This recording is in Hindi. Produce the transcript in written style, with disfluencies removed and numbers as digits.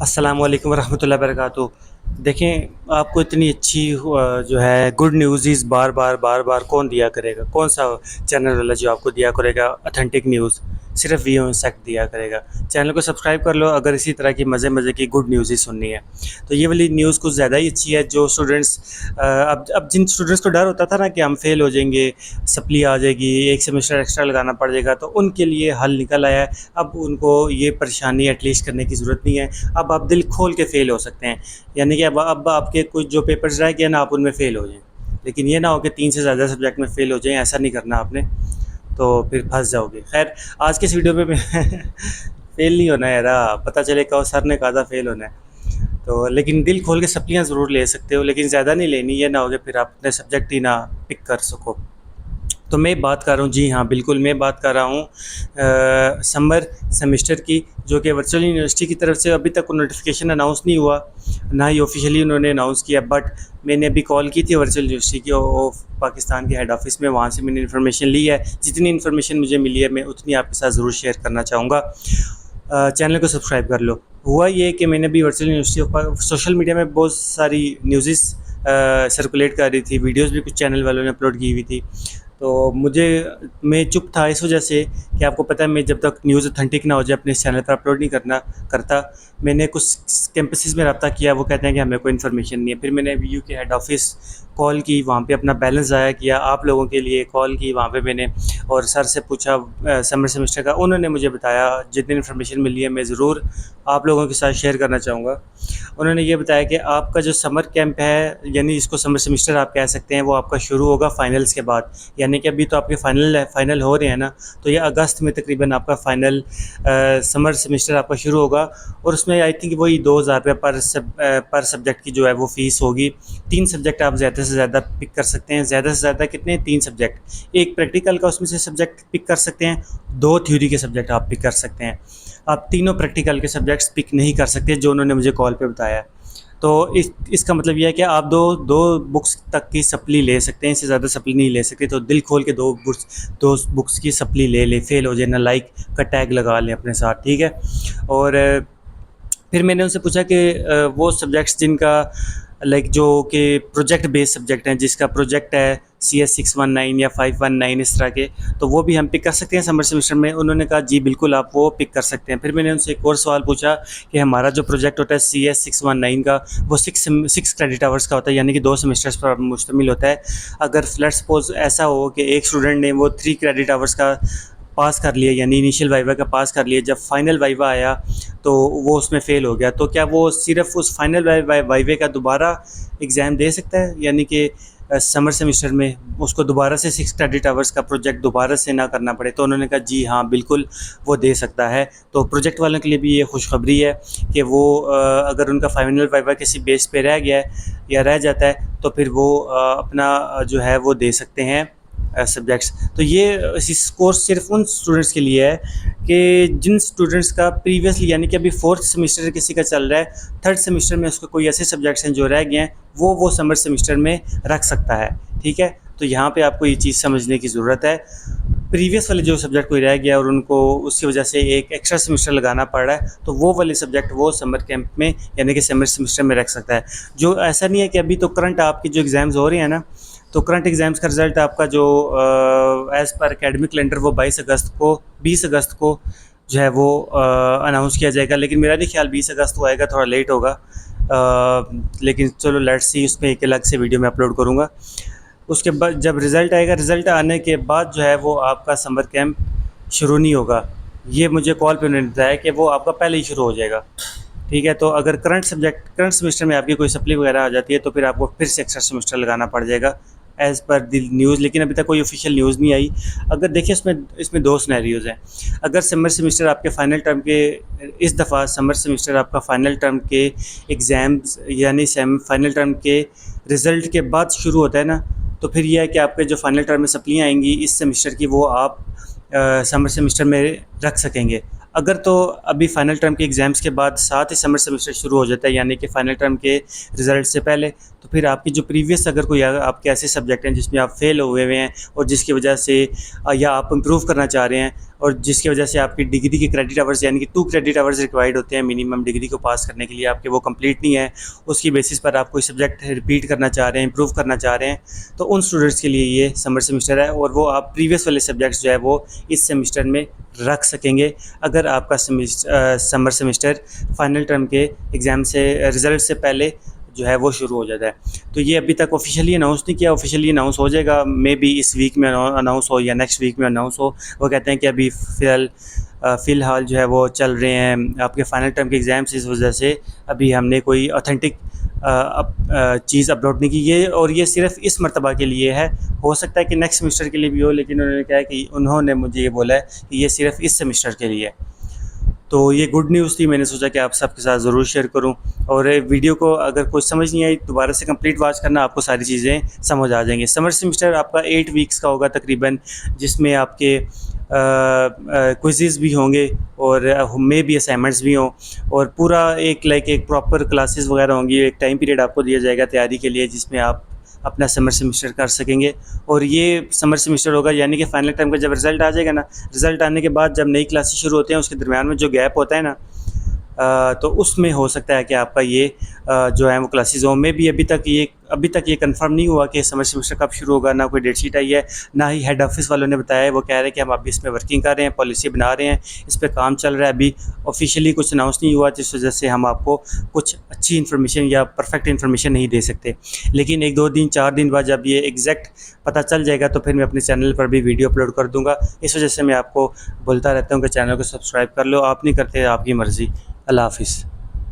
अस्सलामुअलैकुम वरहमतुल्लाहि वबरकातुहू। देखें, आपको इतनी अच्छी जो है गुड न्यूज़ बार बार कौन दिया करेगा? कौन सा चैनल वाला जो आपको दिया करेगा ऑथेंटिक न्यूज़? सिर्फ वी सेक्ट दिया करेगा। चैनल को सब्सक्राइब कर लो अगर इसी तरह की मज़े मज़े की गुड न्यूज़ ही सुननी है। तो ये वाली न्यूज़ कुछ ज़्यादा ही अच्छी है। जो स्टूडेंट्स अब जिन स्टूडेंट्स को डर होता था ना कि हम फेल हो जाएंगे, सप्ली आ जाएगी, एक सेमेस्टर एक्स्ट्रा लगाना पड़ जाएगा, तो उनके लिए हल निकल आया है। अब उनको ये परेशानी एटलीस्ट करने की ज़रूरत नहीं है। अब आप दिल खोल के फ़ेल हो सकते हैं। यानी कि अब आपके कुछ जो पेपर्स रह गए ना, आप उनमें फ़ेल हो जाएँ। लेकिन ये ना हो कि 3 से ज़्यादा सब्जेक्ट में फ़ेल हो जाएँ, ऐसा नहीं करना आपने, तो फिर फँस जाओगे। ख़ैर, आज के इस वीडियो में फ़ेल नहीं होना है यार, पता चले कहो सर ने कहा था फ़ेल होना है। तो लेकिन दिल खोल के सप्लियाँ ज़रूर ले सकते हो, लेकिन ज़्यादा नहीं लेनी, ये ना हो कि फिर आप अपने सब्जेक्ट ही ना पिक कर सको। तो मैं बात कर रहा हूँ, जी हाँ, बिल्कुल मैं बात कर रहा हूँ समर सेमेस्टर की, जो कि वर्चुअल यूनिवर्सिटी की तरफ से अभी तक नोटिफिकेशन अनाउंस नहीं हुआ, ना ही ऑफिशियली उन्होंने अनाउंस किया। बट मैंने अभी कॉल की थी वर्चुअल यूनिवर्सिटी की पाकिस्तान के हेड ऑफिस में, वहाँ से मैंने इन्फॉर्मेशन ली है। जितनी इन्फॉर्मेशन मुझे मिली है मैं उतनी आपके साथ ज़रूर शेयर करना चाहूँगा। चैनल को सब्सक्राइब कर लो। हुआ ये कि मैंने भी वर्चुअल यूनिवर्सिटी पर सोशल मीडिया में बहुत सारी न्यूज़ सर्कुलेट कर रही थी, वीडियोस भी कुछ चैनल वालों ने अपलोड की हुई थी। तो मैं चुप था इस वजह से कि आपको पता है, मैं जब तक न्यूज़ ऑथेंटिक ना हो जाए अपने इस चैनल पर अपलोड नहीं करता। मैंने कुछ कैंपसेस में रब्ता किया, वो कहते हैं कि हमें कोई इन्फॉर्मेशन नहीं है। फिर मैंने वीयू के हेड ऑफिस कॉल की, वहाँ पे अपना बैलेंस ज़ाया किया, आप लोगों के लिए कॉल की वहाँ पे मैंने, और सर से पूछा समर सेमेस्टर का। उन्होंने मुझे बताया, जितनी इन्फॉर्मेशन मिली है मैं ज़रूर आप लोगों के साथ शेयर करना चाहूँगा। उन्होंने ये बताया कि आपका जो समर कैंप है, यानी इसको समर सेमेस्टर आप कह सकते हैं, वो आपका शुरू होगा फाइनल्स के बाद। यानी कि अभी तो आपके फाइनल हो रहे हैं ना, तो ये अगस्त में तकरीबन आपका फाइनल समर सेमेस्टर आपका शुरू होगा। और उसमें आई थिंक वही 2000 रुपये पर सब्जेक्ट की जो है वो फ़ीस होगी। 3 सब्जेक्ट आप ज़्यादा से ज़्यादा पिक कर सकते हैं। ज़्यादा से ज़्यादा कितने? 3 सब्जेक्ट। एक प्रैक्टिकल का उसमें से सब्जेक्ट पिक कर सकते हैं, 2 थ्योरी के सब्जेक्ट आप पिक कर सकते हैं। आप तीनों प्रैक्टिकल के सब्जेक्ट्स पिक नहीं कर सकते, जो उन्होंने मुझे कॉल पे बताया। तो इसका मतलब ये है कि आप दो बुक्स तक की सप्ली ले सकते हैं, इससे ज़्यादा सप्ली नहीं ले सकते। तो दिल खोल के दो बुक्स की सप्ली ले फ़ेल हो जाए ना, लाइक का टैग लगा लें अपने साथ, ठीक है। और फिर मैंने उनसे पूछा कि वो सब्जेक्ट्स जिनका लाइक जो कि प्रोजेक्ट बेस्ड सब्जेक्ट हैं, जिसका प्रोजेक्ट है CS 619 या 519 इस तरह के, तो वो भी हम पिक कर सकते हैं समर सेमेस्टर में। उन्होंने कहा जी बिल्कुल आप वो पिक कर सकते हैं। फिर मैंने उनसे एक और सवाल पूछा कि हमारा जो प्रोजेक्ट होता है CS 619 का, वो 6 क्रेडिट आवर्स का होता है, यानी कि 2 सेमेस्टर्स पर मुश्तमिल होता है। अगर लेट्स सपोज ऐसा हो कि एक स्टूडेंट ने वो 3 क्रेडिट आवर्स का पास कर लिया, यानी इनिशियल वाइवा का पास कर लिया, जब फाइनल वाइवा आया तो वो उसमें फ़ेल हो गया, तो क्या वो सिर्फ उस फाइनल वाइवे का दोबारा एग्ज़ाम दे सकता है? यानी कि समर सेमेस्टर में उसको दोबारा से 6 क्रेडिट आवर्स का प्रोजेक्ट दोबारा से ना करना पड़े? तो उन्होंने कहा जी हाँ बिल्कुल वो दे सकता है। तो प्रोजेक्ट वालों के लिए भी ये खुशखबरी है कि वो अगर उनका फाइनल वाइवा किसी बेस पे रह गया है या रह जाता है, तो फिर वो अपना जो है वो दे सकते हैं सब्जेक्ट्स। तो ये इस कोर्स सिर्फ उन स्टूडेंट्स के लिए है कि जिन स्टूडेंट्स का प्रीवियसली, यानी कि अभी 4th सेमेस्टर किसी का चल रहा है, 3rd सेमेस्टर में उसको कोई ऐसे सब्जेक्ट्स हैं जो रह गए हैं, वो समर सेमेस्टर में रख सकता है, ठीक है। तो यहाँ पे आपको ये चीज़ समझने की ज़रूरत है। प्रीवियस वाले जो सब्जेक्ट कोई रह गया और उनको उसकी वजह से एक एक्स्ट्रा सेमेस्टर लगाना पड़ रहा है, तो वो वाले सब्जेक्ट वो समर कैंप में यानी कि समर सेमेस्टर में रख सकता है। जो ऐसा नहीं है कि अभी तो करंट आपकी जो एग्ज़ाम्स हो रहे हैं ना, तो करंट एग्ज़ाम्स का रिज़ल्ट आपका जो एज़ पर एकेडमिक कैलेंडर वो 20 अगस्त को जो है वो अनाउंस किया जाएगा। लेकिन मेरा नहीं ख्याल 20 अगस्त को आएगा, थोड़ा लेट होगा। लेकिन चलो लेट्स सी, उसमें एक अलग से वीडियो मैं अपलोड करूँगा। उसके बाद जब रिज़ल्ट आएगा, रिज़ल्ट आने के बाद जो है वो आपका समर कैंप शुरू नहीं होगा। ये मुझे कॉल पे उन्होंने बताया कि वो आपका पहले ही शुरू हो जाएगा, ठीक है। तो अगर करंट सेमेस्टर में आपकी कोई सप्ली वगैरह आ जाती है, तो फिर आपको फिर से एक्स्ट्रा सेमेस्टर लगाना पड़ जाएगा एज़ पर द न्यूज़। लेकिन अभी तक कोई ऑफिशियल न्यूज़ नहीं आई। अगर देखिए, इसमें 2 सिनेरियोज़ हैं। अगर समर सेमेस्टर आपके फाइनल टर्म के, इस दफ़ा समर सेमेस्टर आपका फाइनल टर्म के एग्ज़ाम्स यानी फाइनल टर्म के रिज़ल्ट के बाद शुरू होता है ना, तो फिर यह है कि आपके जो फाइनल टर्म में सप्लियाँ आएंगी इस सेमेस्टर की, वो आप समर सेमेस्टर में रख सकेंगे। अगर तो अभी फाइनल टर्म के एग्ज़ाम्स के बाद साथ ही समर सेमेस्टर शुरू हो जाता है, यानी कि फाइनल टर्म के रिज़ल्ट से पहले, तो फिर आपकी जो प्रीवियस अगर कोई आपके ऐसे सब्जेक्ट हैं जिसमें आप फेल हुए हुए हैं और जिसकी वजह से या आप इम्प्रूव करना चाह रहे हैं और जिसकी वजह से आपकी डिग्री के क्रेडिट आवर्स यानी कि 2 क्रेडिट आवर्स रिक्वायर्ड होते हैं मिनिमम डिग्री को पास करने के लिए, आपके वो कंप्लीट नहीं है। उसकी बेसिस पर आप कोई सब्जेक्ट रिपीट करना चाह रहे हैं, इम्प्रूव करना चाह रहे हैं, तो उन स्टूडेंट्स के लिए ये समर सेमेस्टर है और वो आप प्रीवियस वाले सब्जेक्ट्स जो है वो इस सेमेस्टर में रख सकेंगे अगर आपका समर सेमेस्टर फाइनल टर्म के एग्ज़ाम से रिज़ल्ट से पहले जो है वो शुरू हो जाता है। तो ये अभी तक ऑफिशियली अनाउंस नहीं किया, ऑफिशियली अनाउंस हो जाएगा, मे बी इस वीक में अनाउंस हो या नेक्स्ट वीक में अनाउंस हो। वो कहते हैं कि अभी फ़िलहाल जो है वो चल रहे हैं आपके फाइनल टर्म के एग्ज़ाम्स, इस वजह से अभी हमने कोई ऑथेंटिक चीज़ अपलोड नहीं की ये, और ये सिर्फ इस मर्तबा के लिए है। हो सकता है कि नेक्स्ट सेमेस्टर के लिए भी हो, लेकिन उन्होंने कहा है कि उन्होंने मुझे ये बोला है कि ये सिर्फ इस सेमेस्टर के लिए है। तो ये गुड न्यूज़ थी, मैंने सोचा कि आप सबके साथ ज़रूर शेयर करूं। और वीडियो को अगर कुछ समझ नहीं आई दोबारा से कंप्लीट वॉच करना, आपको सारी चीज़ें समझ आ जाएंगी। समर सेमेस्टर आपका 8 वीक्स का होगा तकरीबन, जिसमें आपके क्विज़ेज़ भी होंगे और मे भी असाइनमेंट्स भी हों, और पूरा एक प्रॉपर क्लासेस वगैरह होंगी। एक टाइम पीरियड आपको दिया जाएगा तैयारी के लिए, जिसमें आप अपना समर सेमेस्टर कर सकेंगे। और ये समर सेमेस्टर होगा यानी कि फाइनल टाइम का जब रिज़ल्ट आ जाएगा ना, रिज़ल्ट आने के बाद जब नई क्लासेस शुरू होते हैं उसके दरमियान में जो गैप होता है ना, तो उसमें हो सकता है कि आपका ये जो है वो क्लासेस हों में भी। अभी तक ये कंफर्म नहीं हुआ कि समर सेमेस्टर कब शुरू होगा, ना कोई डेट शीट आई है, ना ही हेड ऑफिस वालों ने बताया है। वो कह रहे हैं कि हम अभी इस पर वर्किंग कर रहे हैं, पॉलिसी बना रहे हैं, इस पर काम चल रहा है, अभी ऑफिशियली कुछ अनाउंस नहीं हुआ, जिस वजह से हम आपको कुछ अच्छी इन्फॉर्मेशन या परफेक्ट इन्फॉर्मेशन नहीं दे सकते। लेकिन 1-2 दिन 4 दिन बाद जब ये एग्जैक्ट पता चल जाएगा तो फिर मैं अपने चैनल पर भी वीडियो अपलोड कर दूँगा। इस वजह से मैं आपको बोलता रहता हूँ कि चैनल को सब्सक्राइब कर लो, आप नहीं करते, आपकी मर्ज़ी। अल्लाह हाफ़िज़।